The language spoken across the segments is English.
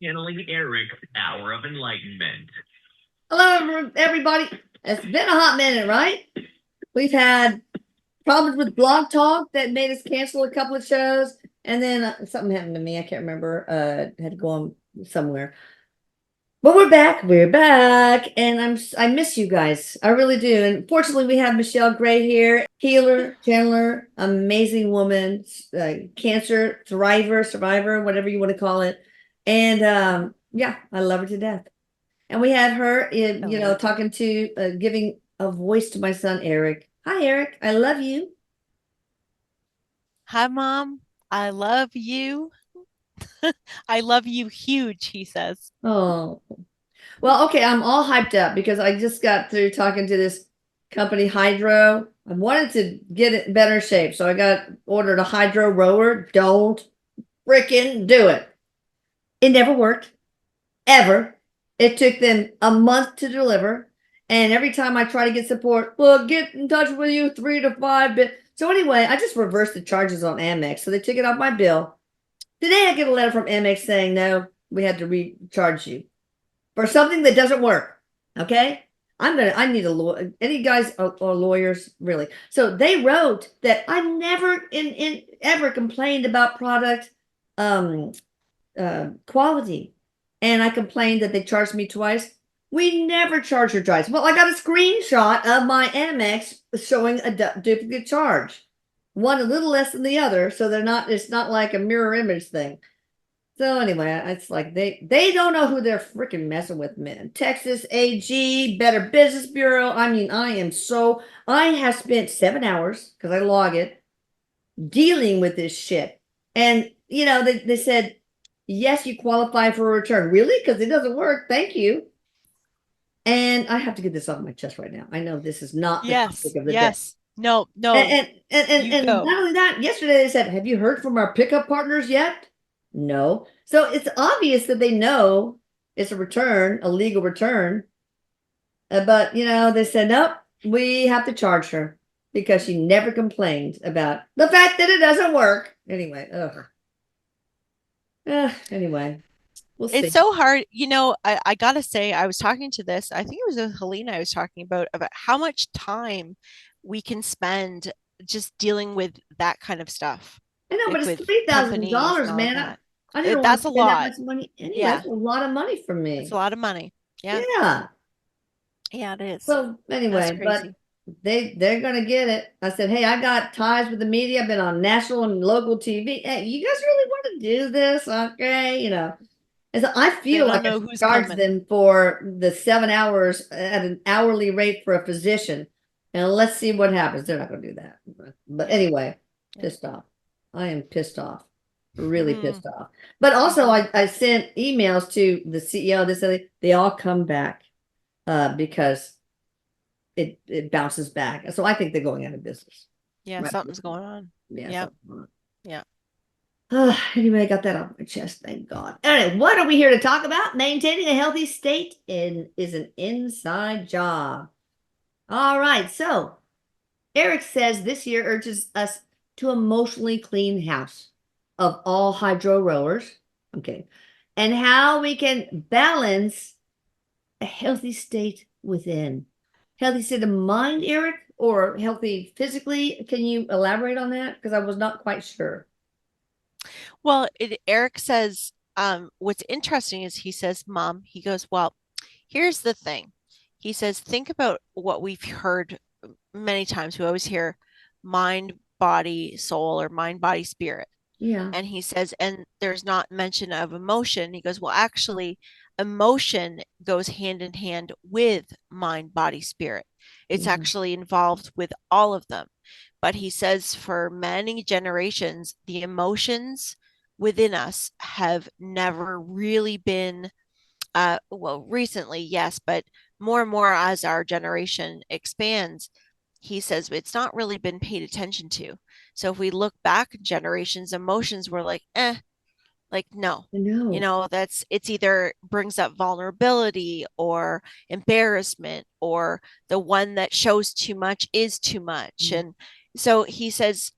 Channeling Eric's hour of enlightenment. Hello, everybody. It's been a hot minute, right? We've had problems with Blog Talk that made us cancel a couple of shows, and then something happened to me. I can't remember. Had to go on somewhere, but we're back. We're back, and I miss you guys. I really do. And fortunately, we have Michelle Gray here, healer, channeler, amazing woman, cancer thriver, survivor, whatever you want to call it. And yeah, I love her to death. And we had her Hello. talking to, giving a voice to my son, Eric. Hi, Eric. I love you. Hi, Mom. I love you. I love you huge, he says. Oh, well, okay. I'm all hyped up because I just got through talking to this company, Hydro. I wanted to get it in better shape. So I ordered a Hydro rower. Don't freaking do it. It never worked, ever. It took them a month to deliver. And every time I try to get support, well, get in touch with you 3 to 5 bit. So anyway, I just reversed the charges on Amex. So they took it off my bill. Today I get a letter from Amex saying, no, we had to recharge you for something that doesn't work. Okay. I need a lawyer. Any guys or lawyers, really? So they wrote that I never ever complained about product um quality. And I complained that they charged me twice. We never charge her twice. Well, I got a screenshot of my Amex showing a duplicate charge. One a little less than the other, so it's not like a mirror image thing. So anyway, it's like they don't know who they're freaking messing with, man. Texas AG, Better Business Bureau. I mean, I have spent 7 hours because I log it dealing with this shit. And they said, yes, you qualify for a return. Really? Because it doesn't work. Thank you. And I have to get this off my chest right now. I know this is not the Yes, topic of the day. yes. No, And no, and and, and, you and go. not only that, yesterday they said, have you heard from our pickup partners yet? No. So it's obvious that they know it's a return, a legal return. But they said, nope, we have to charge her because she never complained about the fact that it doesn't work. Anyway, ugh. Anyway, we'll It's see. so hard. I gotta say, I was talking to this, I think it was with Helena I was talking about how much time we can spend just dealing with that kind of stuff, I know, but like it's with three thousand companies and dollars, all of man. that. I didn't want That's to a spend that lot. much money anyway. Yeah, That's a lot of money for it's a me. lot of money. Yeah, Yeah. yeah, it is. So That's anyway, but crazy. they're gonna get it. I said, hey, I got ties with the media. I've been on national and local TV. Hey, you guys really want to do this? Okay, And so I They feel don't like I know should who's charge coming. them for the 7 hours at an hourly rate for a physician. And let's see what happens. They're not gonna do that. But Yeah, anyway, yeah. pissed off. I am pissed off. Really Hmm. pissed off. But also Hmm. I sent emails to the CEO. They all come back because it bounces back. So I think they're going out of business. Yeah, Right. something's going on. Yeah. Yeah, So yeah. anyway, I got that off my chest. Thank God. All right, what are we here to talk about? Maintaining a healthy state is an inside job. All right. So Eric says this year urges us to emotionally clean house of all hydro rowers. Okay. And how we can balance a healthy state within. Healthy state of mind, Eric, or healthy physically? Can you elaborate on that? Because I was not quite sure. Well, Eric says, what's interesting is he says, Mom, he goes, well, here's the thing. He says, think about what we've heard many times. We always hear mind, body, soul, or mind, body, spirit. Yeah. And he says, and there's not mention of emotion. He goes, well, actually, emotion goes hand in hand with mind, body, spirit. It's Yeah. actually involved with all of them. But he says for many generations, the emotions within us have never really been, well, recently, yes, but more and more as our generation expands, he says it's not really been paid attention to. So if we look back generations, emotions were like, like no. I know. That's it's either brings up vulnerability or embarrassment, or the one that shows too much is too much. And so he says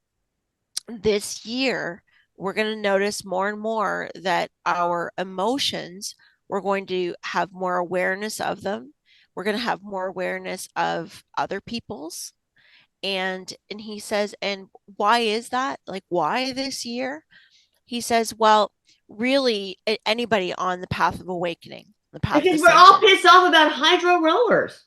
this year we're going to notice more and more that our emotions, we're going to have more awareness of them. We're going to have more awareness of other people's. And he says, and why is that? Like, why this year? He says, well, really, anybody on the path of awakening, the path of Because we're all ascension. pissed off about hydro rollers.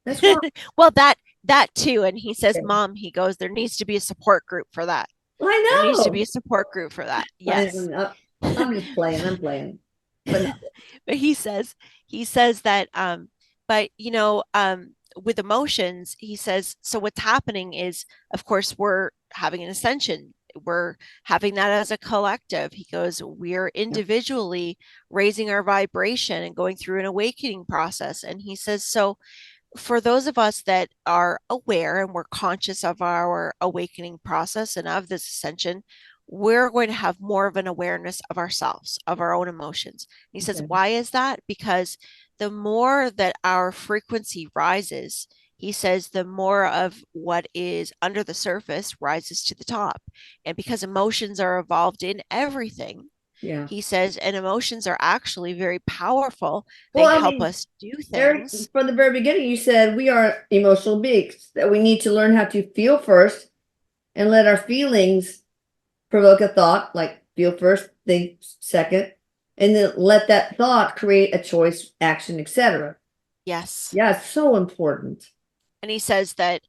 That's why. Well, that too. And he says, Okay. Mom, he goes, there needs to be a support group for that. There I needs to be know. a support group for that. I, Yes. I'm just playing. I'm playing. But no. But he says that but with emotions, he says, so what's happening is, of course, we're having an ascension, we're having that as a collective. He goes, we're Yeah. individually raising our vibration and going through an awakening process. And he says, so for those of us that are aware and we're conscious of our awakening process and of this ascension, we're going to have more of an awareness of ourselves, of our own emotions. He says, Okay. why is that? Because the more that our frequency rises, he says, the more of what is under the surface rises to the top. And because emotions are involved in everything, Yeah. he says, and emotions are actually very powerful. They Well, I help mean, us do Eric, things. from the very beginning, you said we are emotional beings, that we need to learn how to feel first and let our feelings provoke a thought, like feel first, think second, and then let that thought create a choice, action, etc. Yes. Yeah, it's so important. And he says that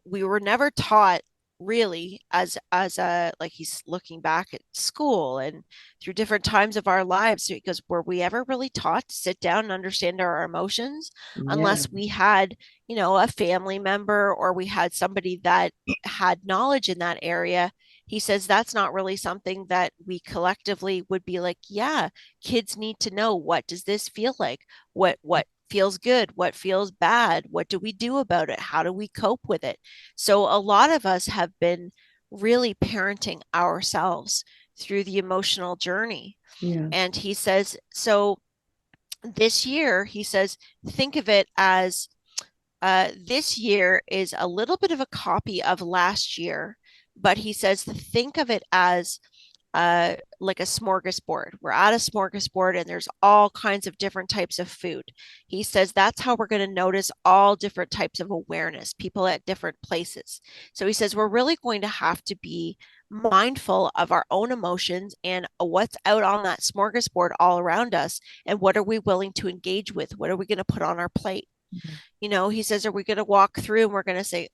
we were never taught really as a, like, he's looking back at school and through different times of our lives, because were we ever really taught to sit down and understand our emotions, Yeah. unless we had, a family member, or we had somebody that had knowledge in that area. He says that's not really something that we collectively would be like, yeah, kids need to know, what does this feel like, what feels good, what feels bad, what do we do about it, how do we cope with it. So a lot of us have been really parenting ourselves through the emotional journey. Yeah. And he says, so this year, he says, think of it as this year is a little bit of a copy of last year, but he says, think of it as like a smorgasbord. We're at a smorgasbord and there's all kinds of different types of food. He says that's how we're going to notice all different types of awareness, people at different places. So he says we're really going to have to be mindful of our own emotions and what's out on that smorgasbord all around us, and what are we willing to engage with? What are we going to put on our plate? He says, are we going to walk through and we're going to say,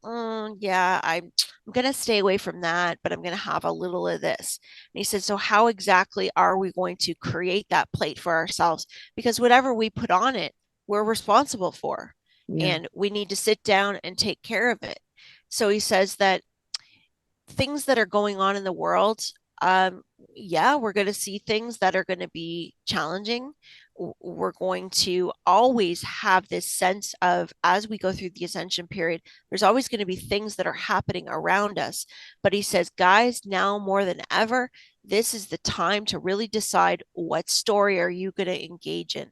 yeah, I'm going to stay away from that, but I'm going to have a little of this. And he says, so how exactly are we going to create that plate for ourselves? Because whatever we put on it, we're responsible for, Yeah. and we need to sit down and take care of it. So he says that things that are going on in the world, yeah, we're going to see things that are going to be challenging. We're going to always have this sense of, as we go through the ascension period, there's always going to be things that are happening around us. But he says, guys, now more than ever, this is the time to really decide, what story are you going to engage in?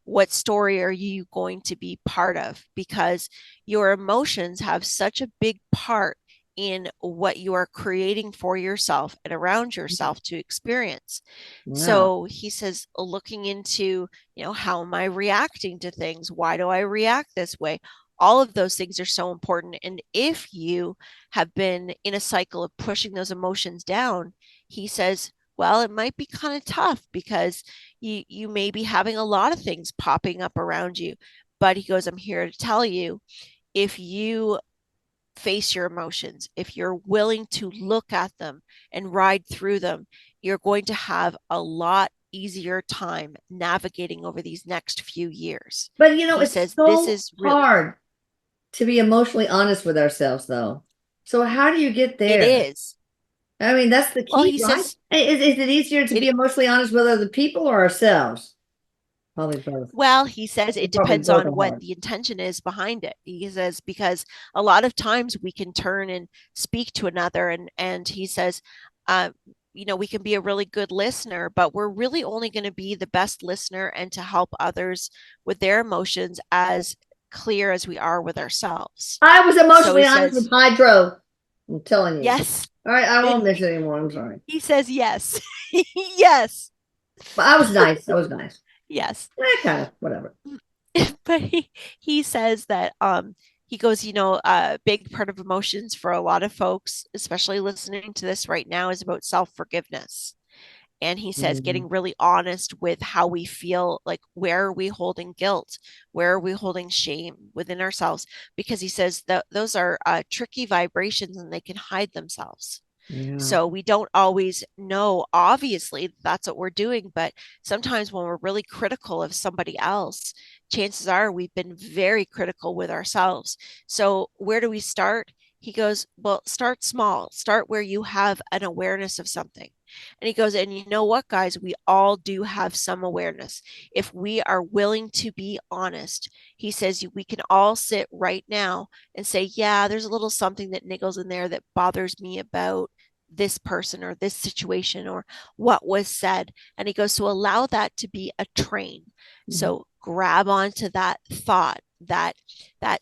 What story are you going to be part of? Because your emotions have such a big part in what you are creating for yourself and around yourself to experience. Wow. So he says, looking into, how am I reacting to things? Why do I react this way? All of those things are so important. And if you have been in a cycle of pushing those emotions down, he says, well, it might be kind of tough, because you may be having a lot of things popping up around you. But he goes, I'm here to tell you, if you face your emotions, if you're willing to look at them and ride through them, you're going to have a lot easier time navigating over these next few years. But He it's says this so is really, hard to be emotionally honest with ourselves, though. So how do you get it there? is. I mean, that's the Well, key, he right? says Is it easier to be it emotionally honest with other people or ourselves? Probably both. Well, he says it Probably depends both on are what hard. the intention is behind it. He says, because a lot of times we can turn and speak to another, and he says, uh, we can be a really good listener, but we're really only going to be the best listener and to help others with their emotions as clear as we are with ourselves. I was So he emotionally honest with says, Hydro. I'm telling you. yes. All right, I And won't miss it anymore. I'm sorry. he says yes. Yes. But I was nice. I was nice. Yes. Kind of, whatever. But he says that he goes, a big part of emotions for a lot of folks, especially listening to this right now, is about self-forgiveness. And he says Mhm. getting really honest with how we feel, like where are we holding guilt, where are we holding shame within ourselves, because he says that those are tricky vibrations and they can hide themselves. Yeah. So we don't always know, obviously, that's what we're doing. But sometimes when we're really critical of somebody else, chances are we've been very critical with ourselves. So where do we start? He goes, well, start small, start where you have an awareness of something. And he goes, and you know what, guys, we all do have some awareness. If we are willing to be honest, he says we can all sit right now and say, yeah, there's a little something that niggles in there that bothers me about this person or this situation or what was said. And he goes, so allow that to be a train. Mhm. So grab onto that thought, that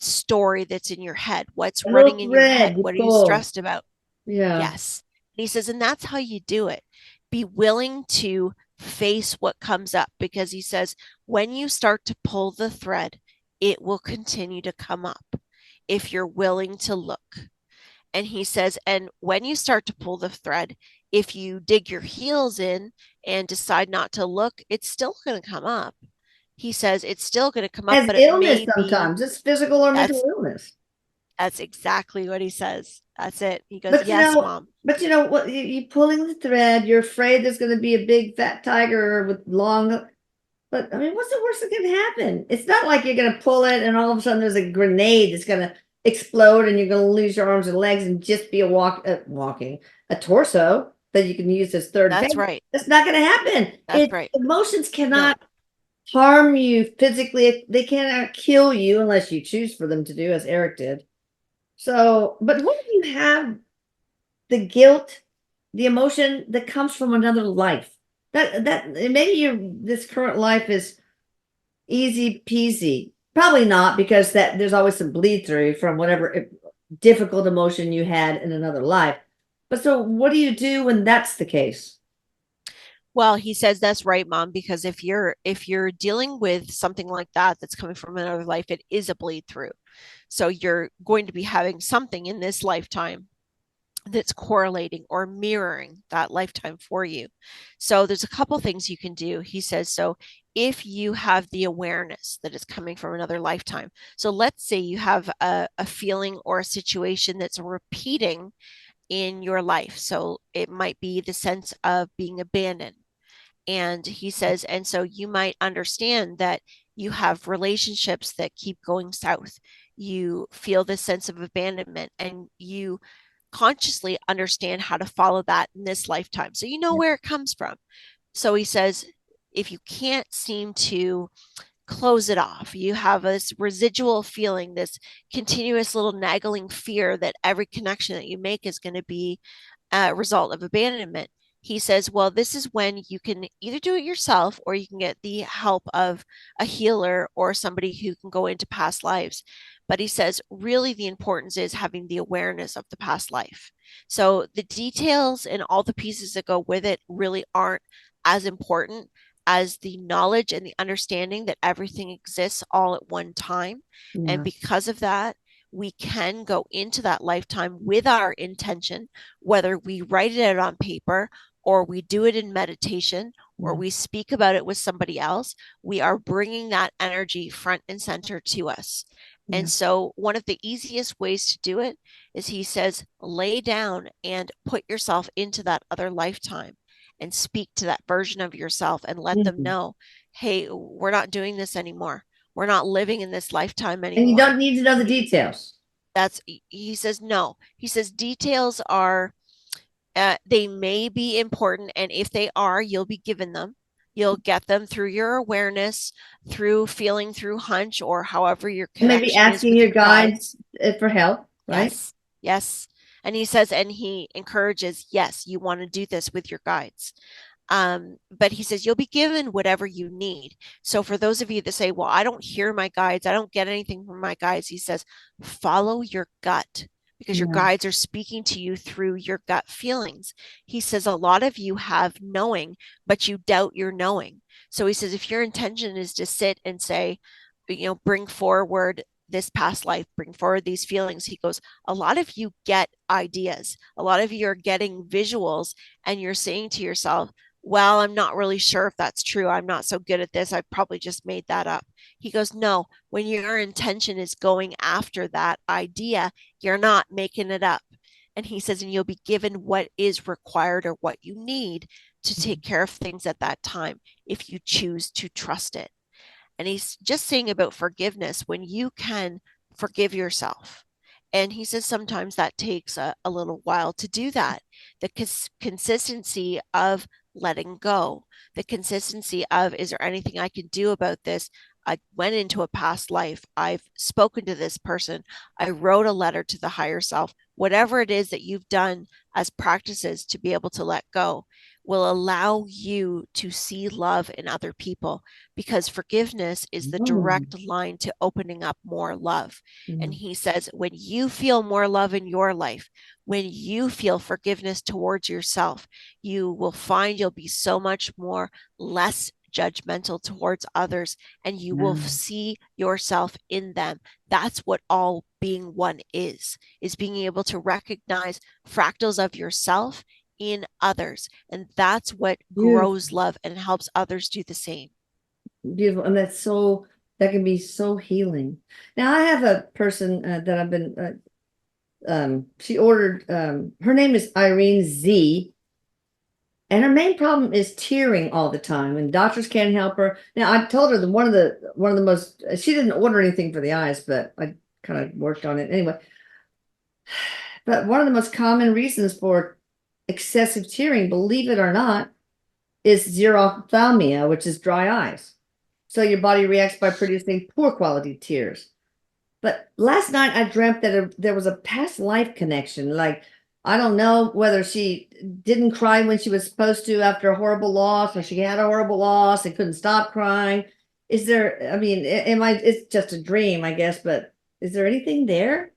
story that's in your head. What's A little running in your head? thread you What are you pull. stressed about? Yeah. Yes. And he says, and that's how you do it. Be willing to face what comes up, because he says, when you start to pull the thread, it will continue to come up if you're willing to look. And he says, and when you start to pull the thread, if you dig your heels in and decide not to look, it's still going to come up. He says it's still going to come up, As but it illness may be sometimes. It's physical or mental that's illness. that's exactly what he says. That's it. He goes, But yes, mom. what, you pulling the thread, you're afraid there's going to be a big fat tiger with long, but I mean, what's the worst that can happen? It's not like you're going to pull it and all of a sudden there's a grenade that's going to explode and you're going to lose your arms and legs and just be walking, a torso that you can use as third base. That's right. That's not going to happen. That's right. Emotions No, cannot harm you physically. They cannot kill you unless you choose for them to do, as Erik did. So, but what if you have the guilt, the emotion that comes from another life? That maybe this current life is easy peasy. Probably not, because there's always some bleed through from whatever difficult emotion you had in another life. But so what do you do when that's the case? well, he says that's right, mom, because if you're dealing with something like that that's coming from another life, it is a bleed through. So you're going to be having something in this lifetime that's correlating or mirroring that lifetime for you. So there's a couple things you can do. He says, so if you have the awareness that it's coming from another lifetime, so let's say you have a feeling or a situation that's repeating in your life. So it might be the sense of being abandoned. And he says, and so you might understand that you have relationships that keep going south. You feel this sense of abandonment and you consciously understand how to follow that in this lifetime. So you know Yeah. where it comes from. So he says, if you can't seem to close it off, you have this residual feeling, this continuous little nagging fear that every connection that you make is going to be a result of abandonment. He says, well, this is when you can either do it yourself or you can get the help of a healer or somebody who can go into past lives. But he says, really, the importance is having the awareness of the past life. So the details and all the pieces that go with it really aren't as important as the knowledge and the understanding that everything exists all at one time. And Yeah. because of that, we can go into that lifetime with our intention, whether we write it out on paper or we do it in meditation or Yeah. we speak about it with somebody else. We are bringing that energy front and center to us. Yeah. And so, one of the easiest ways to do it is he says, lay down and put yourself into that other lifetime and speak to that version of yourself and let them Mhm. know, hey, we're not doing this anymore. We're not living in this lifetime And you anymore. don't need to know the details. That's, he says, no. He says, details are, they may be important. And if they are, you'll be given them. You'll get them through your awareness, through feeling, through hunch, or however your And maybe connection is asking with your your guides. guides for help, right? Yes. Yes. And he says, and he encourages, yes, you want to do this with your guides. But he says you'll be given whatever you need. So for those of you that say, well, I don't hear my guides, I don't get anything from my guides, he says, follow your gut, because your guides are speaking to you through your gut feelings. He says a lot of you have knowing, but you doubt your knowing. So he says if your intention is to sit and say, bring forward this past life, bring forward these feelings, he goes, a lot of you get ideas. A lot of you are getting visuals, and you're saying to yourself, well, I'm not really sure if that's true. I'm not so good at this. I probably just made that up. He goes, no, when your intention is going after that idea, you're not making it up. And he says, and you'll be given what is required or what you need to take care of things at that time if you choose to trust it. And he's just saying about forgiveness, when you can forgive yourself. And he says sometimes that takes a little while to do that. The consistency of letting go, the consistency of, is there anything I can do about this? I went into a past life. I've spoken to this person. I wrote a letter to the higher self. Whatever it is that you've done as practices to be able to let go will allow you to see love in other people, because forgiveness is the direct line to opening up more love. And he says, when you feel more love in your life, when you feel forgiveness towards yourself, you will find you'll be so much more less judgmental towards others, and you will see yourself in them. That's what all being one is being able to recognize fractals of yourself in others. And that's what grows love and helps others do the same. Beautiful. And that can be so healing. Now I have a person that I've been, she ordered, her name is Irene Z. And her main problem is tearing all the time, and doctors can't help her. Now I told her that one of the most, she didn't order anything for the eyes, but I kind of worked on it anyway. But one of the most common reasons for excessive tearing, believe it or not, is xerophthalmia, which is dry eyes. So your body reacts by producing poor quality tears. But last night I dreamt that there was a past life connection. Like, I don't know whether she didn't cry when she was supposed to after a horrible loss, or she had a horrible loss and couldn't stop crying. Is there, I mean, it's just a dream, I guess, but is there anything there?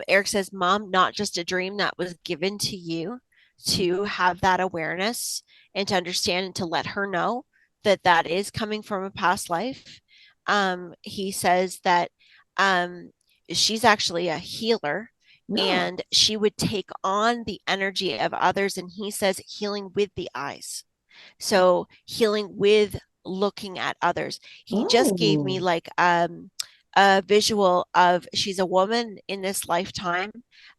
Erik says, Mom, not just a dream, that was given to you to have that awareness and to understand and to let her know that that is coming from a past life. He says that she's actually a healer. No. And she would take on the energy of others. And he says healing with the eyes. So healing with looking at others. He just gave me like a visual of, she's a woman in this lifetime.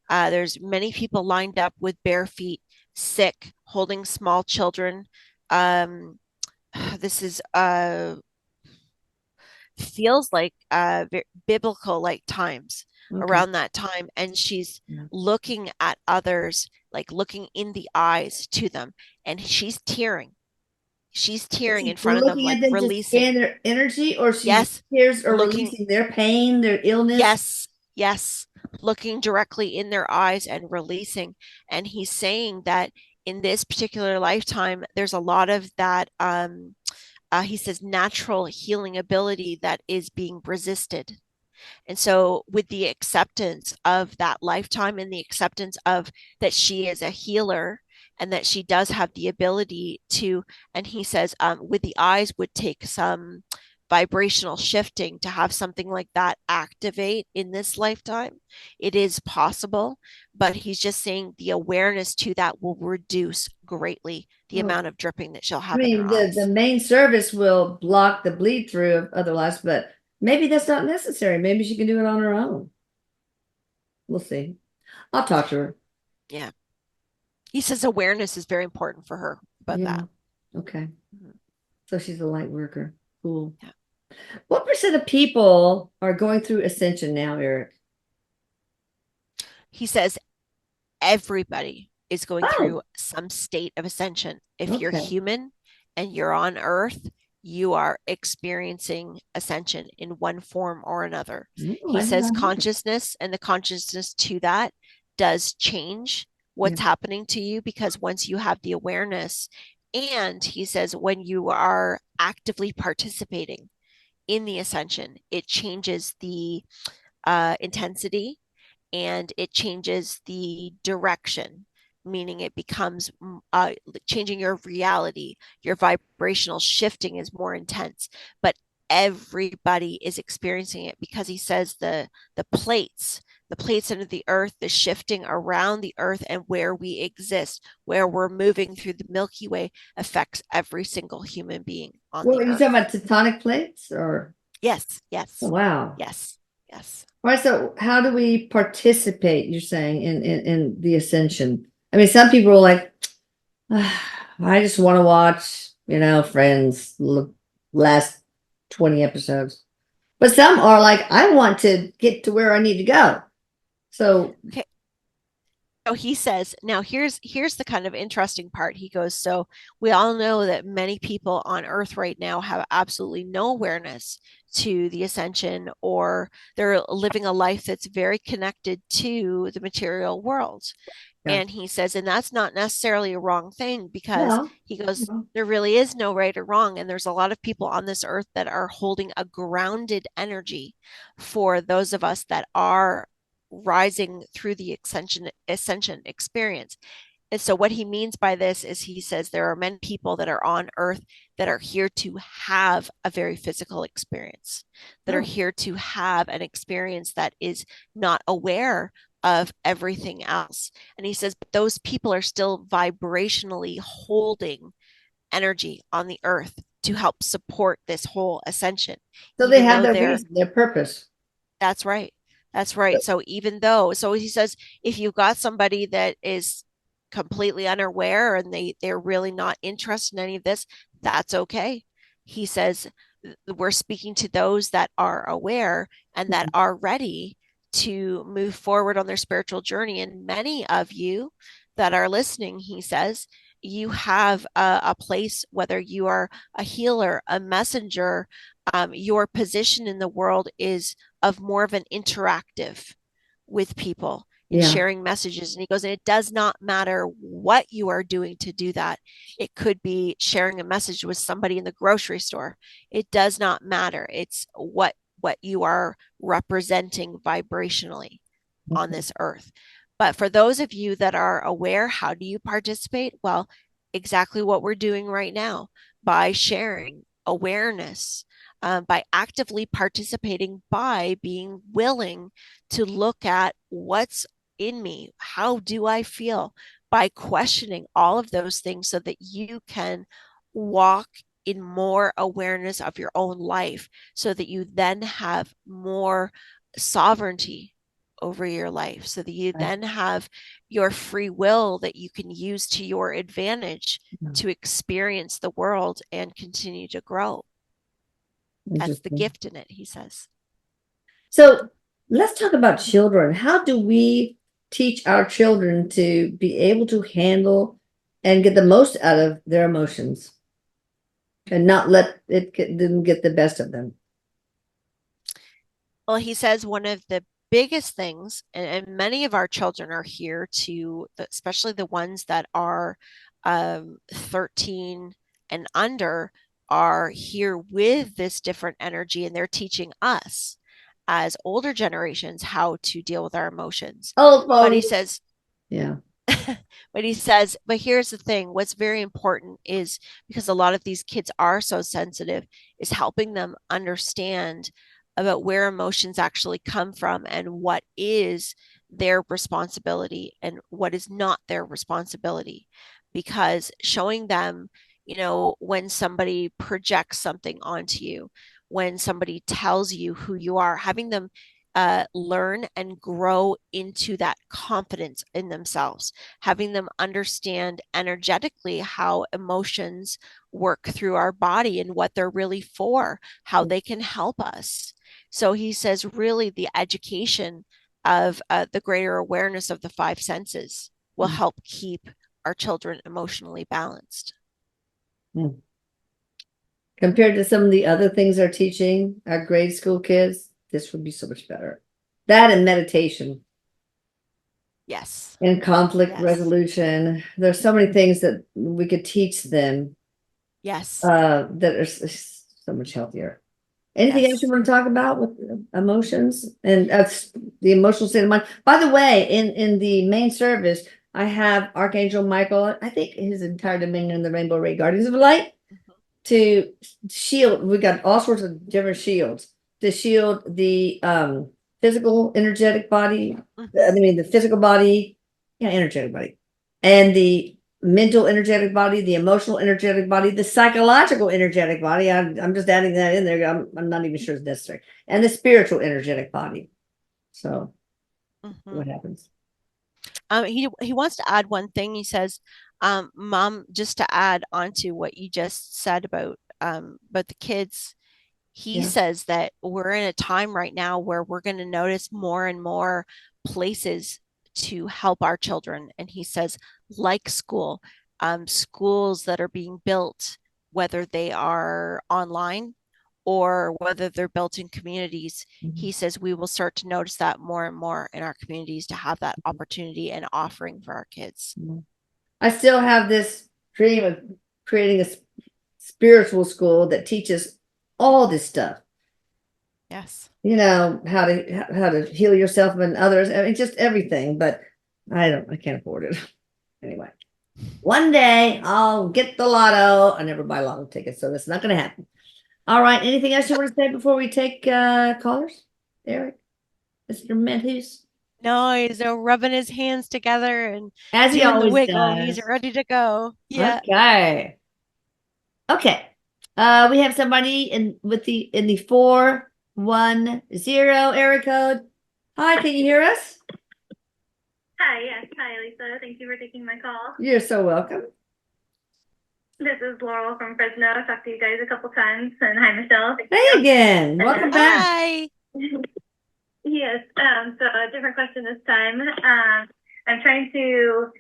There's many people lined up with bare feet, sick, holding small children. This is feels like biblical like times around that time, and she's looking at others, like looking in the eyes to them, and she's tearing in front of them, like releasing their energy, or she tears or releasing their pain, their illness. Yes, looking directly in their eyes and releasing. And he's saying that in this particular lifetime there's a lot of that he says natural healing ability that is being resisted. And so with the acceptance of that lifetime and the acceptance of that she is a healer and that she does have the ability to, and he says with the eyes would take some vibrational shifting to have something like that activate in this lifetime. It is possible, but he's just saying the awareness to that will reduce greatly the amount of dripping that she'll have. I mean, the main service will block the bleed through of other lives, but maybe that's not necessary. Maybe she can do it on her own. We'll see. I'll talk to her. Yeah. He says awareness is very important for her about that. Okay. So she's a light worker. Cool. Yeah. What percent of people are going through ascension now, Erik? He says everybody is going through some state of ascension. If you're human and you're on Earth, you are experiencing ascension in one form or another. He says consciousness, and the consciousness to that does change what's happening to you, because once you have the awareness, and he says when you are actively participating in the ascension, it changes the intensity and it changes the direction, meaning it becomes changing your reality. Your vibrational shifting is more intense, but everybody is experiencing it, because he says the plates, the plates under the earth, the shifting around the earth and where we exist, where we're moving through the Milky Way, affects every single human being on Well, the are you earth. talking about tectonic plates or? Yes, Oh, yes, wow. yes, yes. All right. So how do we participate, you're saying, in the ascension? I mean, some people are like, I just want to watch, Friends last 20 episodes. But some are like, I want to get to where I need to go. So, Okay. So he says, now here's the kind of interesting part. He goes, so we all know that many people on earth right now have absolutely no awareness to the ascension, or they're living a life that's very connected to the material world. yeah. And he says, and that's not necessarily a wrong thing, because No, he goes, no. there really is no right or wrong. And there's a lot of people on this earth that are holding a grounded energy for those of us that are rising through the ascension experience. And so what he means by this is, he says there are many people that are on earth that are here to have a very physical experience, that are Oh, here to have an experience that is not aware of everything else. And he says those people are still vibrationally holding energy on the earth to help support this whole ascension, so they even have though their they're, reason, their purpose. that's right. That's right. So even though, so he says, if you've got somebody that is completely unaware and they're really not interested in any of this, that's okay. He says we're speaking to those that are aware and that are ready to move forward on their spiritual journey. And many of you that are listening, he says, you have a place, whether you are a healer, a messenger, your position in the world is of more of an interactive with people and Yeah. sharing messages. And he goes, and it does not matter what you are doing to do that. It could be sharing a message with somebody in the grocery store. It does not matter. It's what you are representing vibrationally on Okay. this earth. But for those of you that are aware, how do you participate? Well, exactly what we're doing right now, by sharing awareness, by actively participating, by being willing to look at what's in me, how do I feel, by questioning all of those things so that you can walk in more awareness of your own life, so that you then have more sovereignty over your life, so that you Right. then have your free will that you can use to your advantage Yeah. to experience the world and continue to grow. That's the Interesting. gift in it, he says. So let's talk about children. How do we teach our children to be able to handle and get the most out of their emotions and not let it them get the best of them? Well, he says one of the biggest things, and many of our children are here to, especially the ones that are 13 and under, are here with this different energy, and they're teaching us as older generations how to deal with our emotions. Oh, But he well, says, yeah. but here's the thing, what's very important is, because a lot of these kids are so sensitive, is helping them understand about where emotions actually come from and what is their responsibility and what is not their responsibility. Because showing them, when somebody projects something onto you, when somebody tells you who you are, having them learn and grow into that confidence in themselves, having them understand energetically how emotions work through our body and what they're really for, how they can help us. So he says, really, the education of the greater awareness of the five senses will help keep our children emotionally balanced. Mm. Compared to some of the other things they're teaching our grade school kids, this would be so much better. That and meditation Yes. and conflict Yes. resolution. There's so many things that we could teach them Yes. that are so much healthier. Anything Yes. else you want to talk about with emotions and that's the emotional state of mind? By the way, in the main service, I have Archangel Michael. I think his entire dominion, the Rainbow Ray Guardians of Light, to shield. We got all sorts of different shields to shield the physical, energetic body. I mean, the physical body, yeah, energetic body, and the mental energetic body, the emotional energetic body, the psychological energetic body. I'm just adding that in there. I'm not even sure it's necessary. And the spiritual energetic body. So what happens? He wants to add one thing. He says, Mom, just to add on to what you just said about the kids, he says that we're in a time right now where we're going to notice more and more places to help our children. And he says, like schools that are being built, whether they are online or whether they're built in communities, he says we will start to notice that more and more in our communities to have that opportunity and offering for our kids. I still have this dream of creating a spiritual school that teaches all this stuff. Yes. You know, how to heal yourself and others. I mean, just everything, but I can't afford it. Anyway, one day I'll get the lotto. I never buy lotto tickets, so that's not going to happen. All right. Anything else you want to say before we take callers? Erik, Mr. Menhus? No, he's rubbing his hands together and as he doing the always wiggle. does. He's ready to go. Yeah. Okay. We have somebody in the 410 area code. Hi, can you hear us? Hi, yes. Hi, Lisa. Thank you for taking my call. You're so welcome. This is Laurel from Fresno. I've talked to you guys a couple times. And hi, Michelle. Hey again. Welcome back. Hi. Yes. So a different question this time. I'm trying to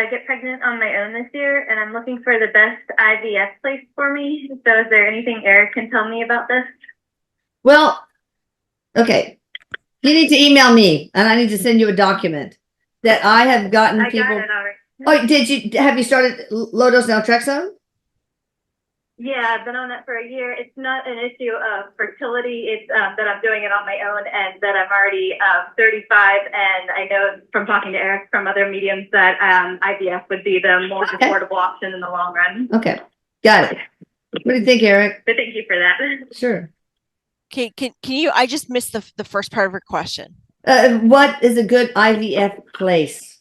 get pregnant on my own this year, and I'm looking for the best IVF place for me. So is there anything Erik can tell me about this? Well, okay. You need to email me, and I need to send you a document that I have gotten I people. got it already. Oh, have you started low dose naltrexone? Yeah, I've been on it for a year. It's not an issue of fertility. It's that I'm doing it on my own and that I'm already 35. And I know from talking to Erik from other mediums that IVF would be the more affordable option in the long run. Okay, got it. What do you think, Erik? But thank you for that. Sure. Can you, I just missed the first part of her question. What is a good IVF place?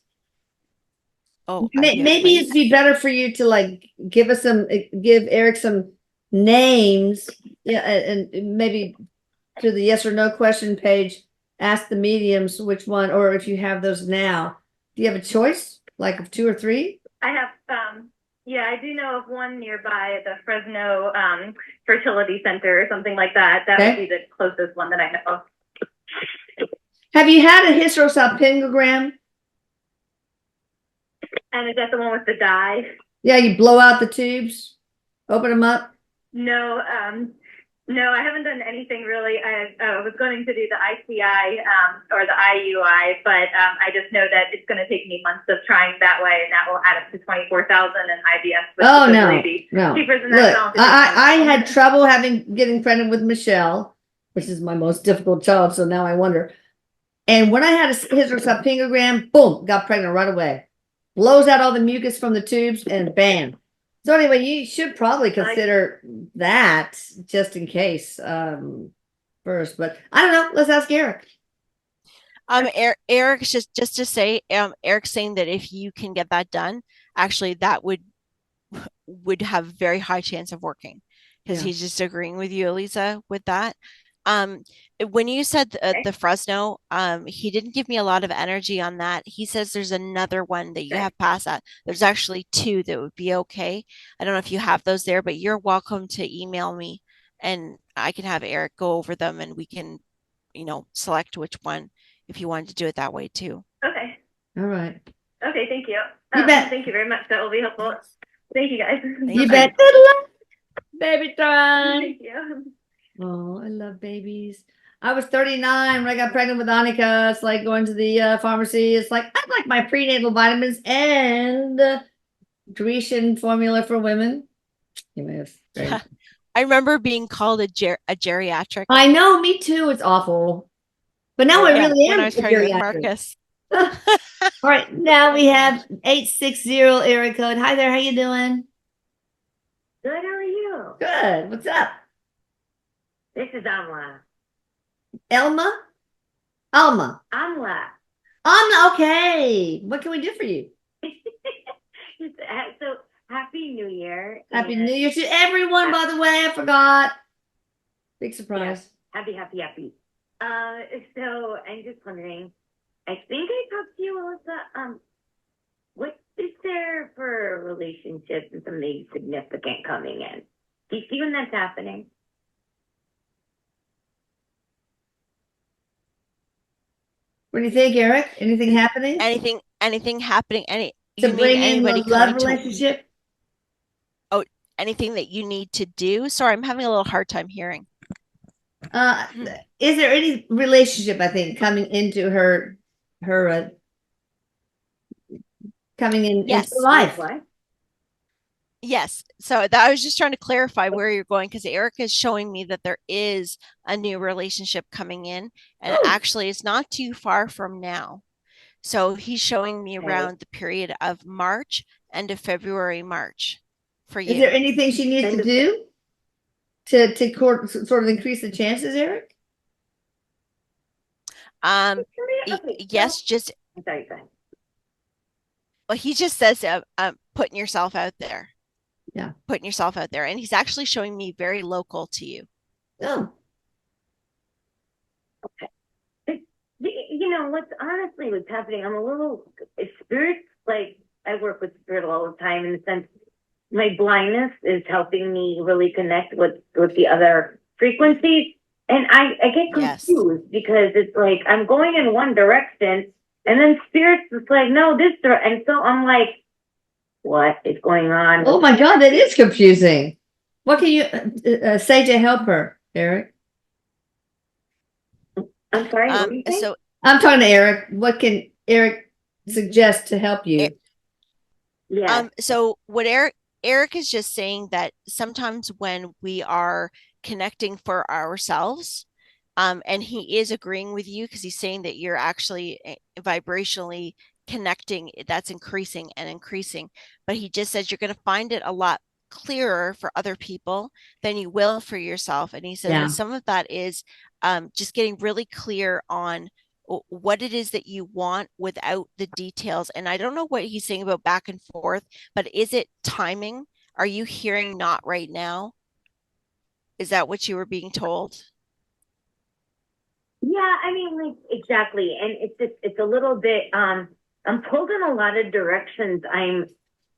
Oh, maybe it'd be better for you to give Erik some names. Yeah, and maybe to the yes or no question page, ask the mediums which one, or if you have those now. Do you have a choice, like of 2 or 3? I have, yeah, I do know of one nearby at the Fresno Fertility Center or something like that. That would be the closest one that I know of. Have you had a hysterosalpingogram? And is that the one with the dye? Yeah, you blow out the tubes, open them up. No, no, I haven't done anything really. I was going to do the ICI or the IUI, but I just know that it's going to take me months of trying that way, and that will add up to 24,000, and IVF would be cheaper than that. Look, I had trouble getting pregnant with Michelle, which is my most difficult child. So now I wonder. And when I had a hysterosalpingogram, boom, got pregnant right away. Blows out all the mucus from the tubes and bam. So anyway, you should probably consider that just in case first. But I don't know. Let's ask Erik. Erik's just to say, Erik's saying that if you can get that done, actually that would have very high chance of working, because he's just agreeing with you, Elisa, with that. When you said the Fresno, he didn't give me a lot of energy on that. He says there's another one that you have past that. There's actually 2 that would be okay. I don't know if you have those there, but you're welcome to email me and I can have Erik go over them and we can, select which one if you wanted to do it that way too. Okay. All right. Okay, thank you. You bet. Thank you very much. That will be helpful. Thank you, guys. You bet. Good luck, baby time. Thank you. Oh, I love babies. I was 39 when I got pregnant with Annika. It's like going to the pharmacy. It's like, I'd like my prenatal vitamins and Grecian formula for women. I remember being called a geriatric. I know, me too. It's awful. But now I really when am I a was pregnant with geriatric. Marcus. All right, now we have 860 area code. Hi there, how you doing? Good, how are you? Good. What's up? This is Amla. Elma? Alma. Amla. Alma, okay. What can we do for you? So, Happy New Year. Happy and New Year to everyone, by the way. I forgot. Big surprise. Happy. So I'm just wondering, I think I talked to you, Alyssa. What is there for relationships and something significant coming in? Do you see when that's happening? What do you think, Eric? Anything happening Anything happening? to You mean bring in a anybody love coming to relationship? anything that you need to do? Sorry, I'm having a little hard time hearing. Is there any relationship, I think, coming into her coming in Yes. into life? What? Yes. So I was just trying to clarify where you're going, because Erik is showing me that there is a new relationship coming in, and Oh. actually it's not too far from now. So he's showing me Okay. around the period of March, end of February, March for you. Is there anything she needs to do to sort of increase the chances, Eric? Yes, just I'm sorry, go ahead. well, he just says putting yourself out there. Yeah. Putting yourself out there. And he's actually showing me very local to you. Oh. You know, what's happening, I'm a little, spirit, like, I work with spirit all the time in the sense my blindness is helping me really connect with the other frequencies. And I get confused because it's like I'm going in one direction and then spirit's just like, no, this direction. And so I'm like, what is going on? Oh my God, that is confusing. What can you say to help her, Eric? I'm sorry. What do you think? So I'm talking to Eric. What can Eric suggest to help you? Yeah. So what Erik is just saying that sometimes when we are connecting for ourselves, and he is agreeing with you because he's saying that you're actually vibrationally connecting, that's increasing and increasing, but he just says you're going to find it a lot clearer for other people than you will for yourself. And he says that some of that is just getting really clear on what it is that you want without the details. And I don't know what he's saying about back and forth, but is it timing? Are you hearing not right now? Is that what you were being told? Yeah, I mean, like, exactly. And it's a little bit, I'm pulled in a lot of directions. I'm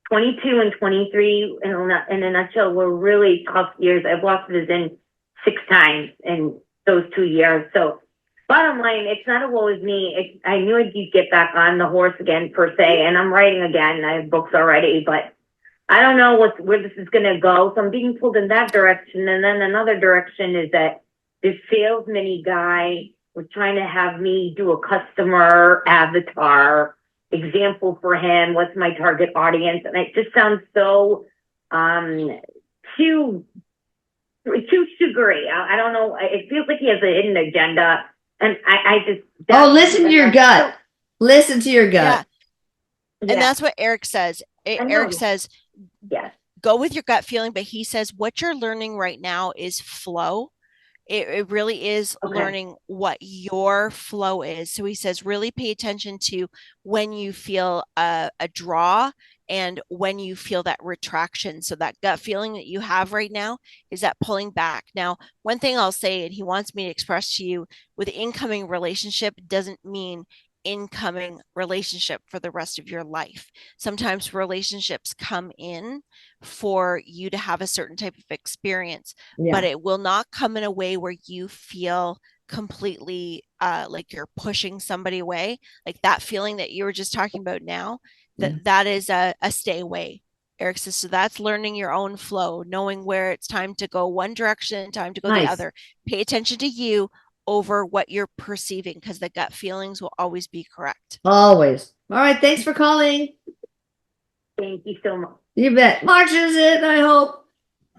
22 and 23 in a nutshell were really tough years. I've lost vision 6 times in those 2 years. So bottom line, it's not a woe is me. I knew I'd get back on the horse again, per se, and I'm writing again. I have books already, but I don't know where this is going to go. So I'm being pulled in that direction. And then another direction is that this salesman guy was trying to have me do a customer avatar example for him. What's my target audience? And it just sounds so too sugary. I don't know. It feels like he has a hidden agenda. And I just... listen to your gut. Listen to your gut. Yeah. And that's what Erik says. Erik says, yes, go with your gut feeling. But he says, what you're learning right now is flow. It really is learning what your flow is. So he says, really pay attention to when you feel a draw and when you feel that retraction. So that gut feeling that you have right now is that pulling back. Now, one thing I'll say, and he wants me to express to you, with incoming relationship doesn't mean incoming relationship for the rest of your life. Sometimes relationships come in for you to have a certain type of experience, but it will not come in a way where you feel completely like you're pushing somebody away. Like that feeling that you were just talking about now, that is a stay away. Erik says, so that's learning your own flow, knowing where it's time to go one direction, time to go the other. Pay attention to you over what you're perceiving, because the gut feelings will always be correct. Always. All right. Thanks for calling. Thank you so much. You bet. March is it, I hope.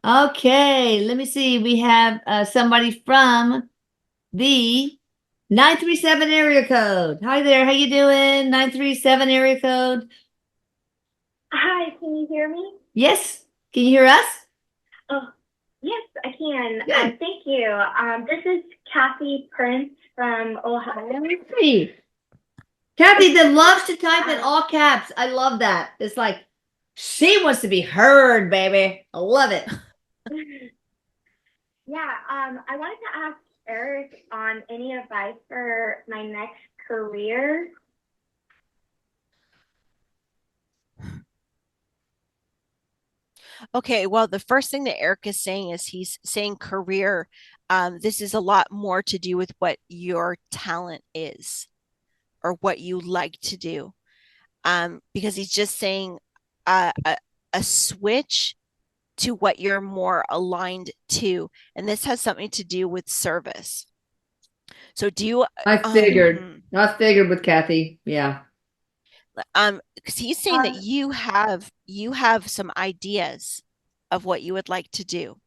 Okay, let me see. We have somebody from the 937 area code. Hi there, how you doing? 937 area code. Hi, can you hear me? Yes, can you hear us? Oh, yes, I can. Good. Thank you. This is Kathy Prince from Ohio. Hey. Kathy that loves to type in all caps. I love that. It's like she wants to be heard, baby. I love it. Yeah, I wanted to ask Erik on any advice for my next career. Okay, well, the first thing that Erik is saying is he's saying career. This is a lot more to do with what your talent is or what you like to do. Because he's just saying a switch to what you're more aligned to. And this has something to do with service. So do you I figured with Kathy. Yeah. because he's saying that you have some ideas of what you would like to do.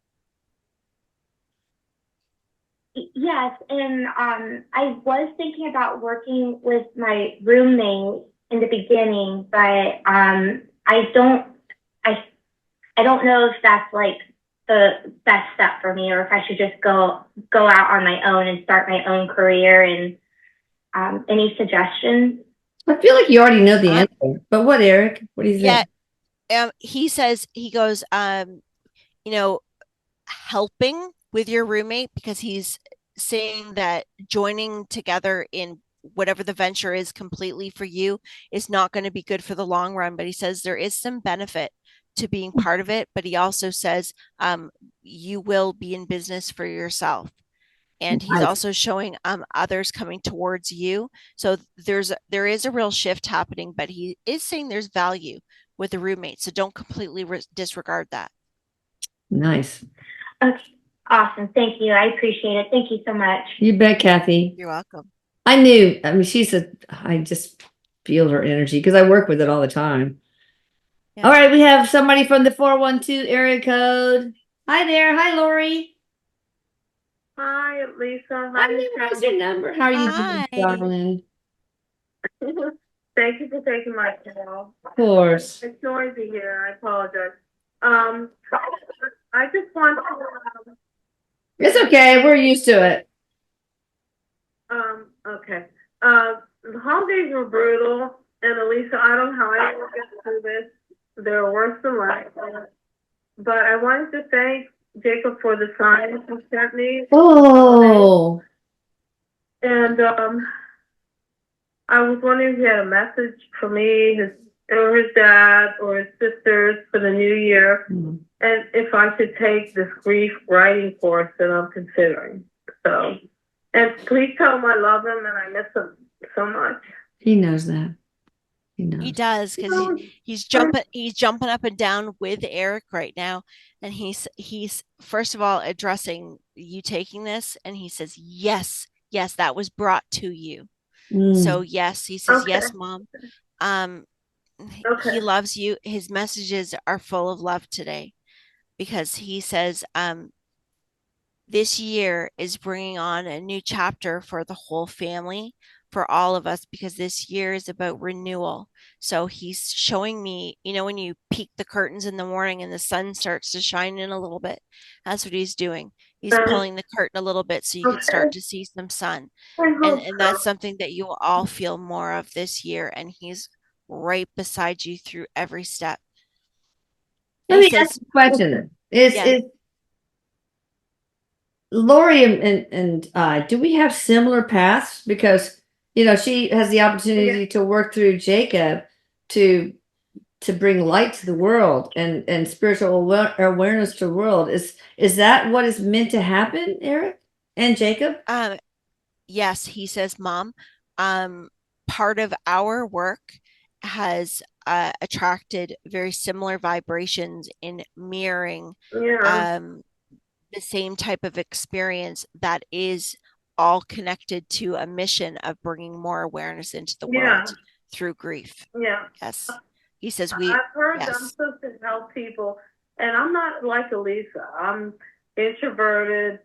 Yes, and I was thinking about working with my roommate in the beginning, but I don't know if that's like the best step for me, or if I should just go out on my own and start my own career. And any suggestions? I feel like you already know the answer. But what, Erik? What do you think? He says he goes, helping with your roommate, because he's saying that joining together in whatever the venture is completely for you is not going to be good for the long run. But he says there is some benefit to being part of it. But he also says you will be in business for yourself. And he's also showing others coming towards you. So there is a real shift happening, but he is saying there's value with the roommate. So don't completely disregard that. Nice. Okay. Awesome. Thank you. I appreciate it. Thank you so much. You bet, Kathy. You're welcome. I mean, I just feel her energy because I work with it all the time. Yeah. All right, we have somebody from the 412 area code. Hi there. Hi, Lori. Hi, Lisa. Hi, what's your number? How are you doing, darling? Thank you for taking my call. Of course. It's noisy here. I apologize. I just want to. It's okay. We're used to it. Okay. The holidays were brutal, and Elisa, I don't know how anyone gets through this. They're worse than life. But I wanted to thank Jacob for the signs he sent me. Oh. And I was wondering if he had a message for me, his dad, or his sisters for the new year, and if I should take this grief writing course that I'm considering. So, and please tell him I love him and I miss him so much. He knows that. He does, because he's jumping up and down with Erik right now, and he's first of all addressing you taking this, and he says yes, that was brought to you. So yes, he says yes, Mom. He loves you. His messages are full of love today, because he says this year is bringing on a new chapter for the whole family, for all of us, because this year is about renewal. So he's showing me, when you peek the curtains in the morning and the sun starts to shine in a little bit, that's what he's doing. He's pulling the curtain a little bit so you can start to see some sun. And that's something that you will all feel more of this year. And he's right beside you through every step. Let me ask you a question. Is Lori and do we have similar paths? Because she has the opportunity to work through Jacob to bring light to the world and spiritual awareness to the world. Is that what is meant to happen, Erik and Jacob? Yes, he says, Mom, part of our work has attracted very similar vibrations in mirroring the same type of experience that is all connected to a mission of bringing more awareness into the world through grief. Yeah. Yes. He says I've heard that I'm supposed to help people And I'm not like Elisa. I'm introverted.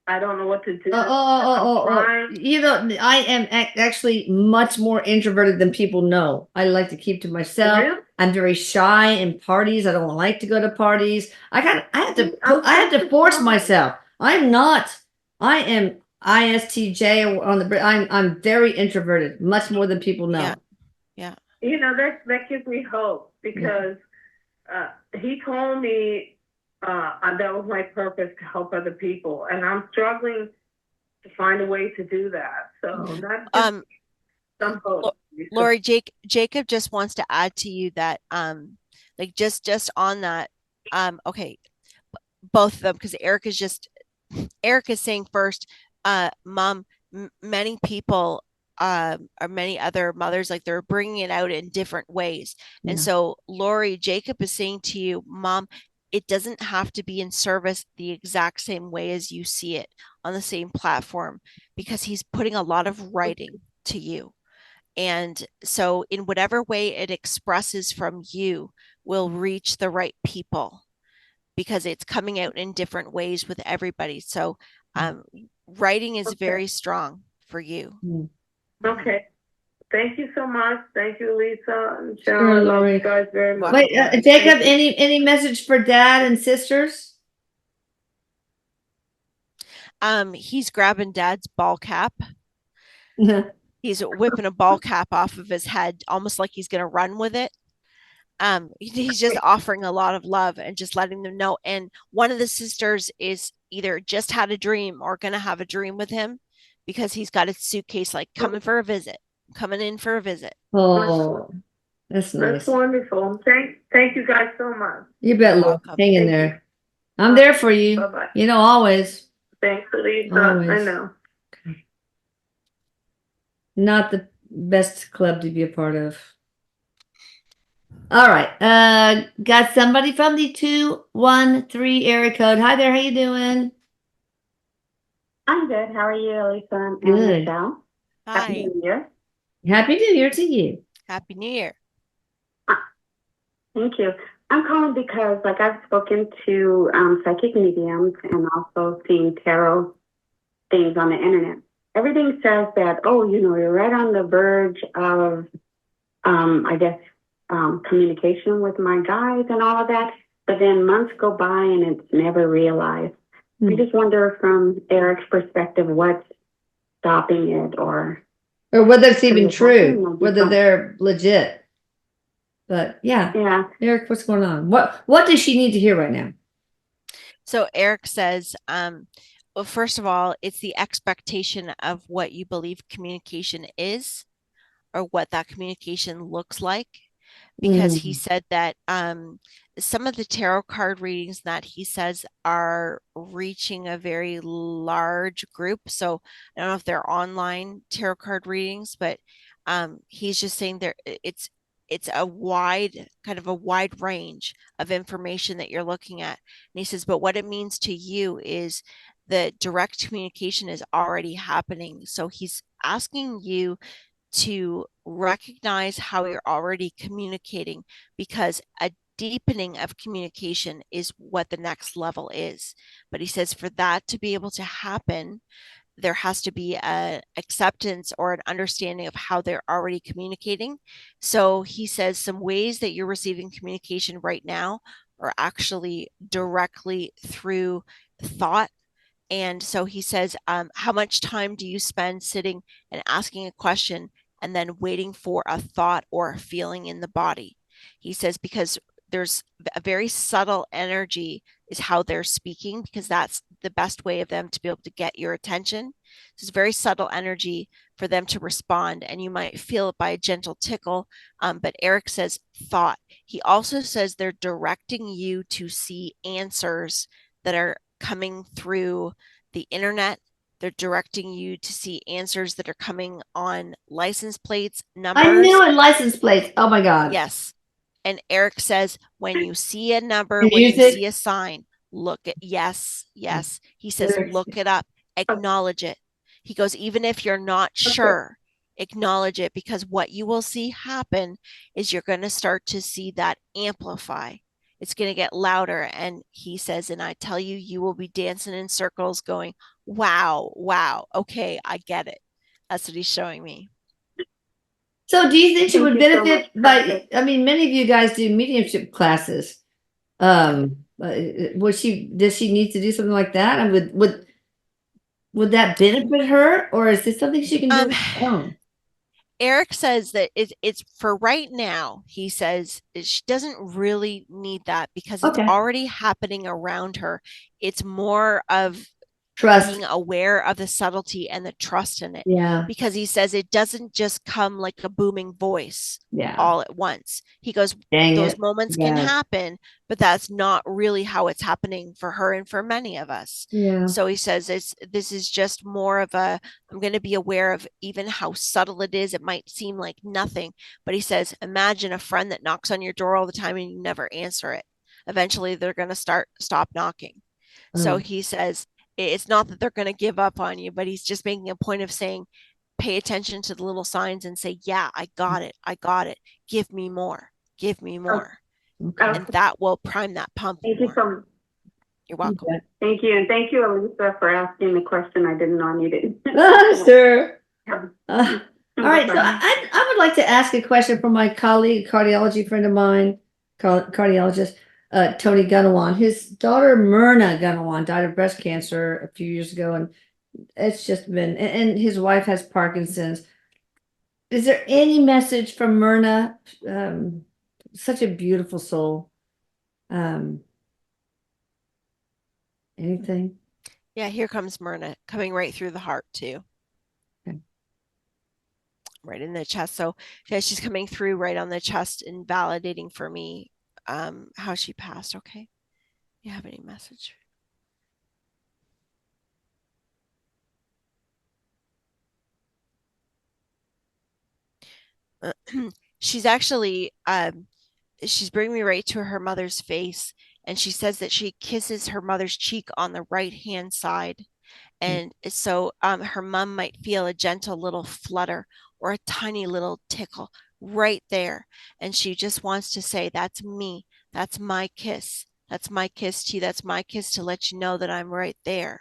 I don't know what to do. Oh. Trying. You know, I am actually much more introverted than people know. I like to keep to myself. Really? I'm very shy in parties. I don't like to go to parties. I have to I'm force surprised. myself. I am ISTJ on the, I'm very introverted, much more than people know. Yeah. You know, that gives me hope because he told me that was my purpose, to help other people, and I'm struggling to find a way to do that. So that's just some hope. Lori, Jacob just wants to add to you that like just on that, okay, both of them, because Erik is saying first, Mom, many people or many other mothers, like they're bringing it out in different ways. And so Lori, Jacob is saying to you, Mom, it doesn't have to be in service the exact same way as you see it on the same platform, because he's putting a lot of writing to you. And so in whatever way it expresses from you will reach the right people, because it's coming out in different ways with everybody. So writing is very strong for you. Okay. Thank you so much. Thank you, Lisa and Sure, Sharon. I love Lori. you guys very much. Wait, Jacob, any message for dad and sisters? He's grabbing Dad's ball cap. He's whipping a ball cap off of his head, almost like he's going to run with it. He's just offering a lot of love and just letting them know. And one of the sisters is either just had a dream or going to have a dream with him, because he's got his suitcase like coming in for a visit. Oh, that's nice. That's wonderful. Thank you guys so much. You bet, Lori. Hang in there. I'm there for you. Bye-bye. You know, always. Thanks, Lisa. Always. I know. Not the best club to be a part of. All right. Got somebody from the 213 area code. Hi there. How you doing? I'm good. How are you, Elisa and Good. Michelle? Happy Hi. New Year. Happy New Year to you. Happy New Year. Thank you. I'm calling because, like, I've spoken to psychic mediums and also seen tarot things on the internet. Everything says that, you're right on the verge of, communication with my guides and all of that. But then months go by and it's never realized. I just wonder, from Erik's perspective, what's stopping it, or whether it's even true, whether they're legit. But yeah, Erik, what's going on? What does she need to hear right now? So Erik says, well, first of all, it's the expectation of what you believe communication is, or what that communication looks like. Because he said that some of the tarot card readings that he says are reaching a very large group. So I don't know if they're online tarot card readings, but he's just saying it's a wide range of information that you're looking at. And he says, but what it means to you is the direct communication is already happening. So he's asking you to recognize how you're already communicating, because a deepening of communication is what the next level is. But he says for that to be able to happen, there has to be an acceptance or an understanding of how they're already communicating. So he says some ways that you're receiving communication right now are actually directly through thought. And so he says, how much time do you spend sitting and asking a question and then waiting for a thought or a feeling in the body? He says, because there's a very subtle energy is how they're speaking, because that's the best way of them to be able to get your attention. It's very subtle energy for them to respond, and you might feel it by a gentle tickle. But Erik says thought. He also says they're directing you to see answers that are coming through the internet. They're directing you to see answers that are coming on license plates, numbers. I knew it, license plates. Oh my God. Yes. And Erik says, when you see a number, when you see a sign, look at, yes. He says, look it up, acknowledge it. He goes, even if you're not sure, acknowledge it, because what you will see happen is you're going to start to see that amplify. It's going to get louder. And he says, and I tell you, you will be dancing in circles going, wow, wow. Okay, I get it. That's what he's showing me. So do you think she Thank would you so benefit much. by, I mean, many of you guys do mediumship classes. Does she need to do something like that? And would that benefit her, or is this something she can do on her own? Erik says that it's for right now. He says she doesn't really need that because it's Okay. already happening around her. It's more of Trust. being aware of the subtlety and the trust in it. Yeah. Because he says it doesn't just come like a booming voice Yeah. all at once. He goes, Dang those it. moments can happen, but that's not really how it's happening for her and for many of us. Yeah. So he says this is just more of a, I'm going to be aware of even how subtle it is. It might seem like nothing, but he says, imagine a friend that knocks on your door all the time and you never answer it. Eventually they're going to stop knocking. So he says, it's not that they're going to give up on you, but he's just making a point of saying, pay attention to the little signs and say, yeah, I got it. I got it. Give me more. Give me more. Okay. And that will prime that pump. Thank you so much. You're welcome. Okay. Thank you. And thank you, Elisa, for asking the question. I didn't know I needed. Sure. All right. So Bye-bye. I would like to ask a question from my colleague, cardiology friend of mine, cardiologist, Tony Gunawan. His daughter, Myrna Gunawan, died of breast cancer a few years ago. And it's just been, and his wife has Parkinson's. Is there any message from Myrna? Such a beautiful soul. Anything? Yeah, here comes Myrna coming right through the heart too. Okay. Right in the chest. So yeah, she's coming through right on the chest and validating for me how she passed. Okay. You have any message? She's actually she's bringing me right to her mother's face, and she says that she kisses her mother's cheek on the right hand side, and so her mom might feel a gentle little flutter or a tiny little tickle right there, and she just wants to say, that's me, that's my kiss, that's my kiss to you, that's my kiss to let you know that I'm right there.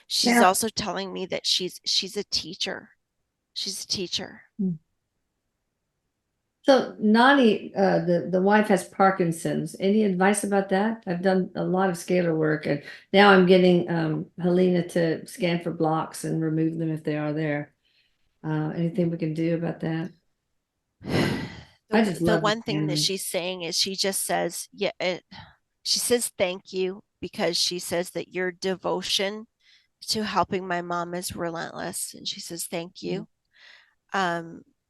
She's also telling me that she's a teacher. She's a teacher. So Nani, the wife has Parkinson's. Any advice about that? I've done a lot of scalar work, and now I'm getting Helena to scan for blocks and remove them if they are there. Anything we can do about that? The one thing that she's saying is she just says, she says thank you, because she says that your devotion to helping my mom is relentless, and she says thank you.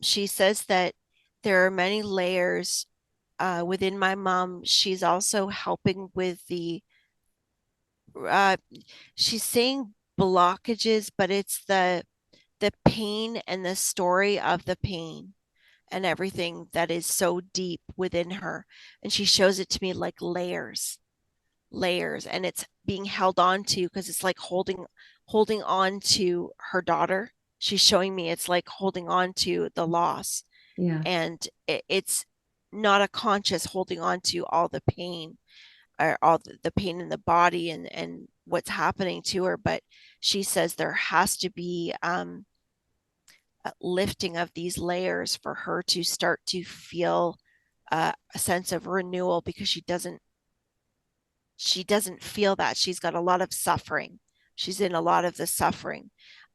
She says that there are many layers within my mom. She's also helping with the she's saying blockages, but it's the pain and the story of the pain and everything that is so deep within her. And she shows it to me like layers, and it's being held on to, because it's like holding on to her daughter. She's showing me it's like holding on to the loss. Yeah. And it's not a conscious holding on to all the pain, or all the pain in the body and what's happening to her. But she says there has to be a lifting of these layers for her to start to feel a sense of renewal, because she doesn't feel that. She's got a lot of suffering. She's in a lot of the suffering.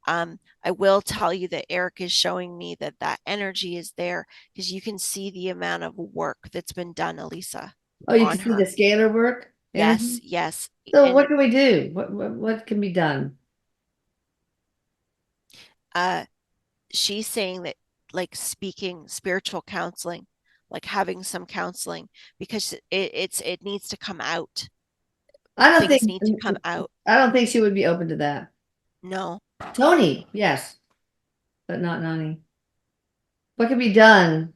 I will tell you that Erik is showing me that energy is there, because you can see the amount of work that's been done, Elisa. Oh, you can see the scalar work? Yes, yes. So what can we do? What can be done? She's saying that, like, speaking spiritual counseling, like having some counseling, because it needs to come out. Things need to come out. I don't think she would be open to that. No. Tony, yes, but not Nani. What can be done,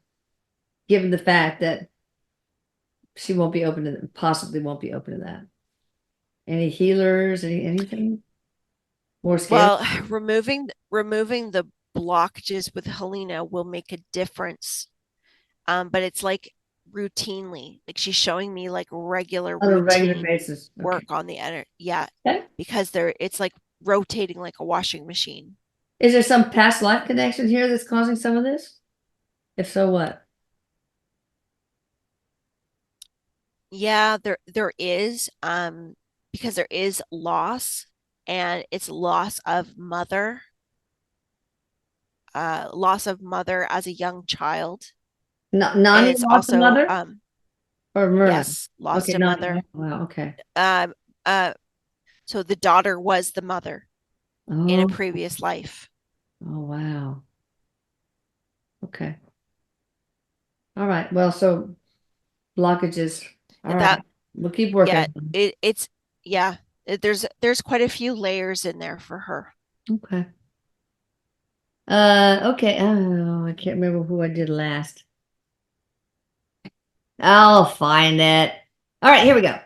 given the fact that she won't be open to, possibly won't be open to that? Any healers? Anything? More scale? Well, removing the blockages with Helena will make a difference. But it's like routinely. Like she's showing me like regular On a regular routine basis. Okay. work on the energy. Yeah. Okay. Because it's like rotating like a washing machine. Is there some past life connection here that's causing some of this? If so, what? Yeah, there is, because there is loss, and it's loss of mother as a young child. And Nani it's lost a also mother or Myrna? yes, lost Okay, a Nani. mother. Wow. Okay. Um so the daughter was the mother in a Oh. previous life. Oh wow. Okay. All right. Well, so blockages. All And right. that We'll keep working. it's yeah, there's quite a few layers in there for her. Okay. Okay. Oh, I can't remember who I did last. I'll find it. All right, here we go.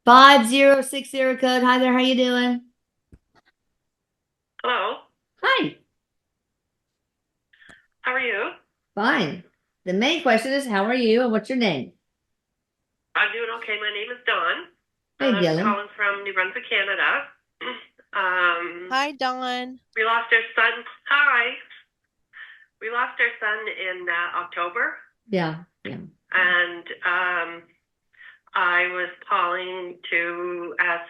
5060 code. Hi there. How you doing? Hello, Hi. how are you? Fine. The main question is, how are you and what's your name? I'm doing okay. My name is Dawn. Hey, I'm Dylan. calling from New Brunswick, Canada. Hi, Dawn. We lost our son. Hi. We lost our son in October, Yeah. and I was calling to ask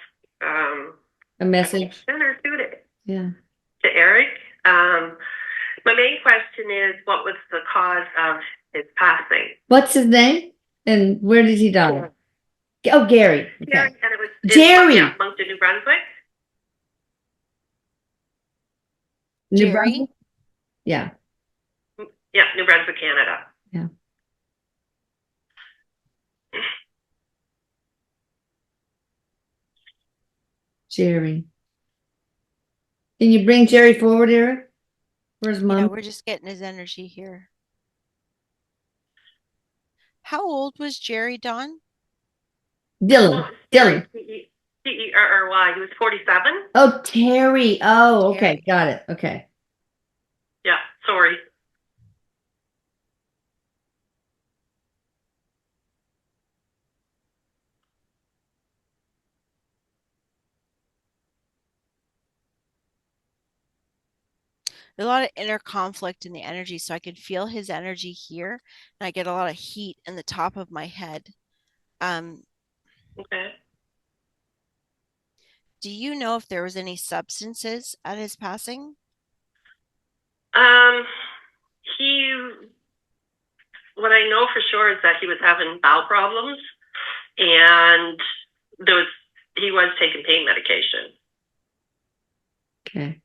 A message. or Yeah. to Erik. My main question is, what was the cause of his passing? What's his name? And where did he die? Oh, Gary. Okay. Gary, and it was Jerry. Yeah, Moncton, New Brunswick. New Jerry? Brunswick? Yeah. Yeah, New Brunswick, Canada. Yeah. Jerry. Can you bring Jerry forward, Erik? Where's Yeah, mom? we're just getting his energy here. How old was Jerry, Dawn? Dylan. Dylan. Terry. He was 47. Oh, Terry. Oh, okay. Terry. Got it. Okay. Yeah, sorry. There's a lot of inner conflict in the energy, so I can feel his energy here, and I get a lot of heat in the top of my head. Okay. Do you know if there was any substances at his passing? What I know for sure is that he was having bowel problems, and he was taking pain medication. Okay.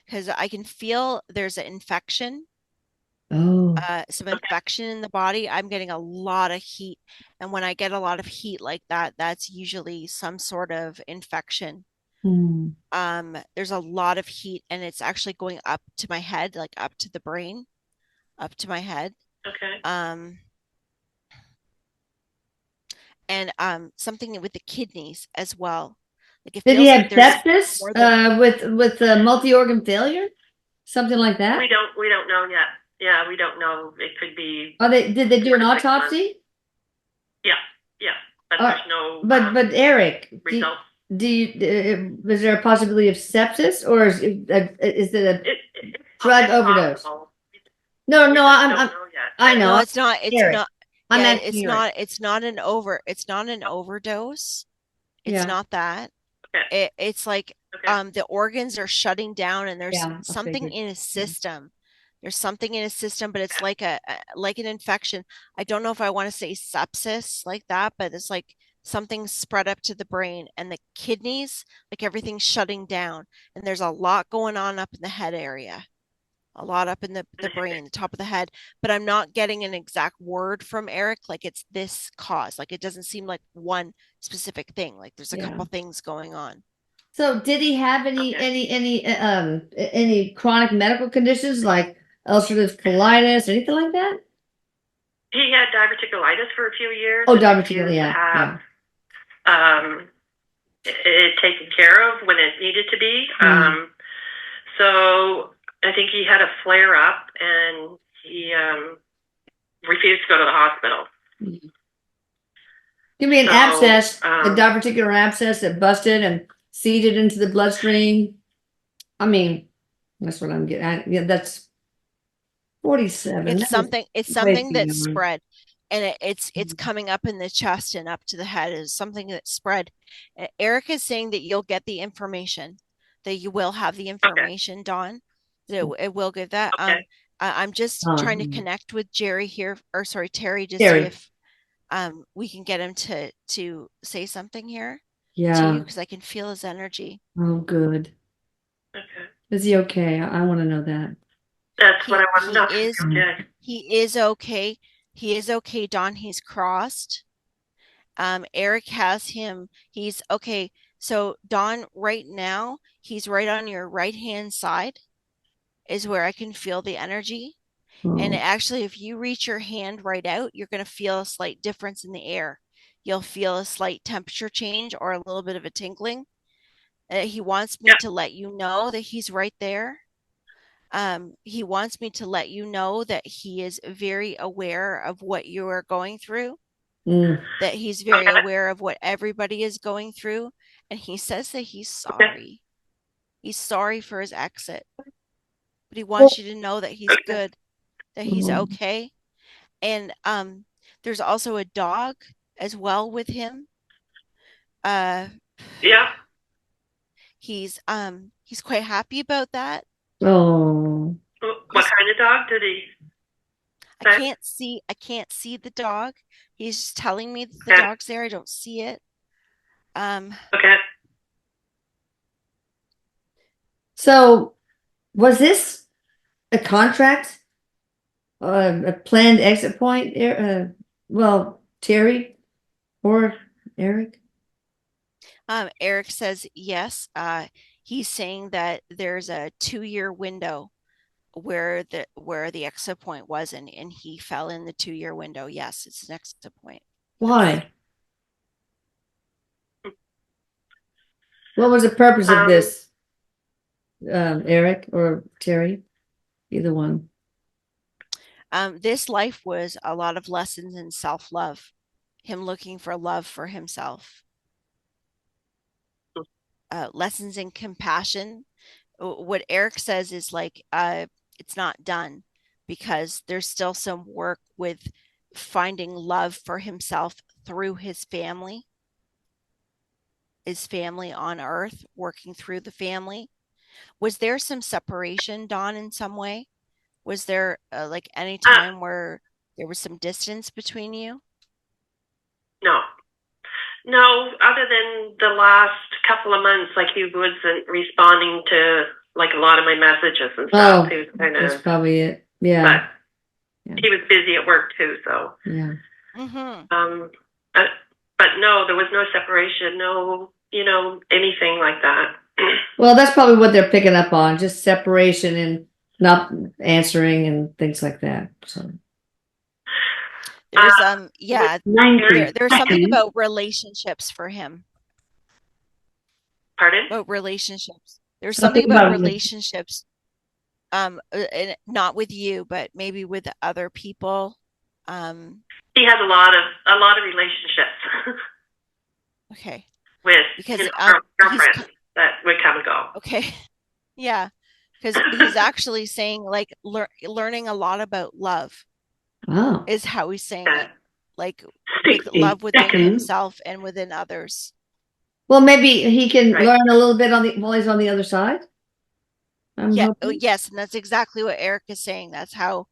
Because I can feel there's an infection, Oh. some infection in the body. I'm getting a lot of heat, and when I get a lot of heat like that, that's usually some sort of infection. Hmm. There's a lot of heat, and it's actually going up to my head, like up to the brain, up to my head. Okay. And something with the kidneys as well. Like it Did feels he like have there's sepsis more than- with multi-organ failure? Something like that? We don't know yet. Yeah, we don't know. It could be. Did they do an 4 to 6 months. autopsy? Yeah, but there's no. But Erik, results. is there a possibility of sepsis, or is it a drug overdose? Possible. No, We no, just I'm don't know yet. I know. No, it's not. It's Erik. not. I'm Yeah, asking Erik. it's not an overdose. It's Yeah. not that. Okay. It's like Okay. the organs are shutting down, and there's Yeah, I something figured. in his system. There's something in his system, but it's like like an infection. I don't know if I want to say sepsis like that, but it's like something spread up to the brain and the kidneys, like everything's shutting down, and there's a lot going on up in the head area. A lot up in the brain, the top of the head, but I'm not getting an exact word from Erik. Like it's this cause. Like it doesn't seem like one specific thing. Like there's a couple things going on. So did he have any chronic medical conditions like ulcerative colitis or anything like that? He had diverticulitis for a few years. Oh, and diverticulitis, refused to yeah. have it taken care of when it needed to be. So I think he had a flare up and he refused to go to the hospital. Give me an So, abscess, a diverticular abscess that busted and seeded into the bloodstream. I mean, that's what I'm getting at. Yeah, that's 47. It's That is something. It's way something too that's young. spread, and it's coming up in the chest and up to the head. Is something that's spread. Erik is saying that you'll get the information, that you will have the information, Dawn. That it will get that. Okay. I'm just trying to connect with Jerry here, or sorry, Terry, to Terry. see if we can get him to say something here to Yeah. you, because I can feel his energy. Oh, good. Okay. Is he okay? I want to know that. That's what I want to know. He is. Okay. He is okay. He is okay, Dawn. He's crossed. Erik has him. He's okay. So Dawn, right now, he's right on your right hand side, is where I can feel the energy. And Oh. actually, if you reach your hand right out, you're going to feel a slight difference in the air. You'll feel a slight temperature change or a little bit of a tingling. He wants me to let you know that he's right there. He wants me to let you know that he is very aware of what you are going through, that he's very aware of what everybody is going through. And he says that he's sorry. He's sorry for his exit, but he wants you to know that he's good, that he's okay. And there's also a dog as well with him. Yeah. He's quite happy about that. Oh. What kind of dog did he? I can't see the dog. He's just telling me that the dog's there. I don't see it. Okay. So, was this a contract? A planned exit point? Well, Terry or Erik? Erik says yes. He's saying that there's a 2-year window where the exit point was, and he fell in the 2-year window. Yes, it's an exit point. Why? What was the purpose of this, Erik or Terry? Either one. This life was a lot of lessons in self-love, him looking for love for himself, lessons in compassion. What Erik says is like, it's not done, because there's still some work with finding love for himself through his family on earth, working through the family. Was there some separation, Dawn, in some way? Was there like any time where there was some distance between you? No, other than the last couple of months, like he wasn't responding to like a lot of my messages and stuff. He was kind of. That's probably it. Yeah. But he was busy at work too, so. Yeah. But no, there was no separation, no, anything like that. Well, that's probably what they're picking up on, just separation and not answering and things like that. So. There's there's something about relationships for him. Pardon? About relationships. There's something about relationships. Not with you, but maybe with other people. He has a lot of relationships. Okay. With girlfriends that would come and go. Okay. Yeah. Because he's actually saying like learning a lot lot love. Oh. Is how he's saying it. Like with love within himself and within others. Well, maybe he can learn a little bit while he's on the other side. Yes, and that's exactly what Erik is saying. That's how,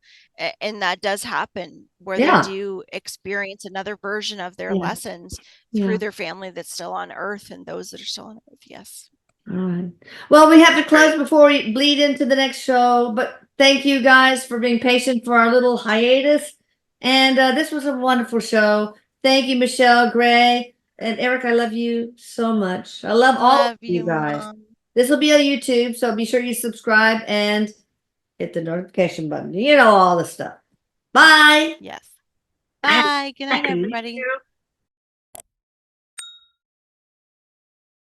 and that does happen where they do experience another version of their lessons through their family that's still on Earth and those that are still on Earth. Yes. All right. Well, we have to close before we bleed into the next show, but thank you guys for being patient for our little hiatus. And this was a wonderful show. Thank you, Michelle, Gray, and Erik. I love you so much. I love all of you guys. Mom. This will be on YouTube, so be sure you subscribe and hit the notification button. You know all the stuff. Bye. Yes. Bye. Good night, everybody.